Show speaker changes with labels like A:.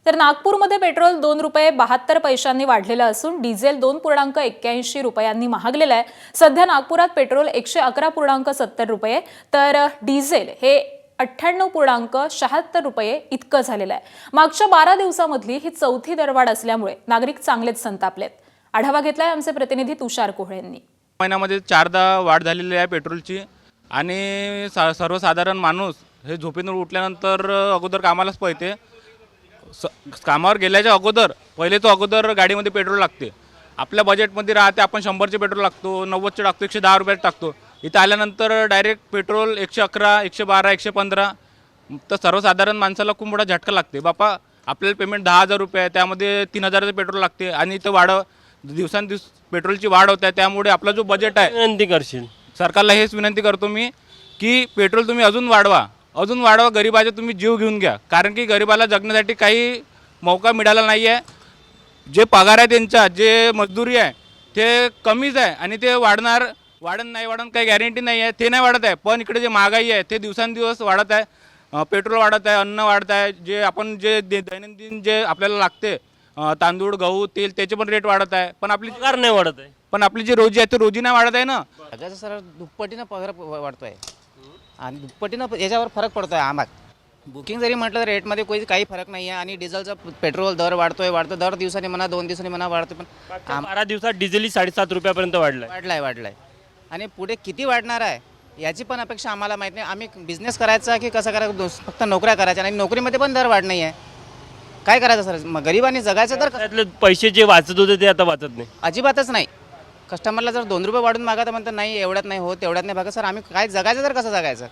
A: तर नागपूरमध्ये पेट्रोल 2 रुपये 72 पैशांनी वाढलेलं असून डिझेल 2.81 रुपयांनी महागलेलं आहे। सध्या नागपुरात पेट्रोल 111.70 रुपये तर डिझेल हे 98.76 रुपये इतकं झालेलं आहे। मागच्या 12 दिवसांमधली ही चौथी दरवाढ असल्यामुळे नागरिक चांगलेच संतापलेत। आढावा घेतलाय आमचे प्रतिनिधी तुषार कोहळे यांनी।
B: महिन्यामध्ये 4दा वाढ झालेली आहे पेट्रोलची आणि सर्वसाधारण माणूस हे झोपेतून उठल्यानंतर अगोदर कामालाच पळते। कामावर गेल्याच्या अगोदर अगोदर गाडीमध्ये पेट्रोल लागते। आपल्या बजेटमध्ये राहते आपण 100चे पेट्रोल लागतो, 90चे टाकतो, 110 रुपयाचे टाकतो। इथं आल्यानंतर डायरेक्ट पेट्रोल 111, 112, 115 तर सर्वसाधारण माणसाला खूप मोठा झटका लागते। बापा आपल्याला पेमेंट 10,000 रुपये आहे, त्यामध्ये 3,000चं पेट्रोल लागते आणि इथं दिवसांदिवस पेट्रोलची वाढ होत आहे। त्यामुळे आपला जो बजेट आहे,
C: विनंती करशील
B: सरकारला हेच विनंती करतो मी की पेट्रोल तुम्ही अजून वाढवा, गरिबाचे तुम्ही जीव घेऊन घ्या, कारण की गरिबाला जगण्यासाठी काही मौका मिळाला नाही आहे। जे पगार आहे त्यांचा, जे मजदुरी आहे ते कमीच आहे आणि ते वाढण काही गॅरंटी नाही आहे, ते नाही वाढत आहे। पण इकडे जे महागाई आहे ते दिवसांदिवस वाढत आहे, पेट्रोल वाढत आहे, अन्न वाढत आहे, जे दैनंदिन जे आपल्याला लागते तांदूळ, गहू, तेल त्याचे पण रेट वाढत आहे, पण आपली
C: पगार नाही वाढत आहे।
B: पण आपली जी रोजी आहे ते रोजी नाही वाढत आहे ना।
D: सगळ्याचं सर दुप्पटीनं पगार वाढतोय आणि दुप्पटीनं याच्यावर फरक पडतोय आम्हाला। बुकिंग जरी म्हटलं तर रेटमध्ये काही फरक नाही आहे आणि डिझेलचा पेट्रोल दर वाढतो दर दिवसाने म्हणा 2 दिवसांनी म्हणा वाढतो, पण
C: 12 दिवसात डिझेल 7.5 रुपयापर्यंत
D: वाढलाय आणि पुढे किती वाढणार आहे याची पण अपेक्षा आम्हाला माहीत नाही। आम्ही बिझनेस करायचा की कसं करायचं, फक्त नोकऱ्या करायच्या आणि नोकरीमध्ये पण दर वाढ नाही आहे। काय करायचं सर, मग गरिबांनी जगायचं तर
C: त्यातले पैसे जे वाचत होते ते आता वाचत नाही।
D: अजिबातच नाही। कस्टमरला जर 2 रुपये वाढून मागा तर म्हणतात नाही एवढ्यात नाही होत, तेवढ्यात नाही बघा सर, आम्ही काय जगायचं तर कसं जगायचं।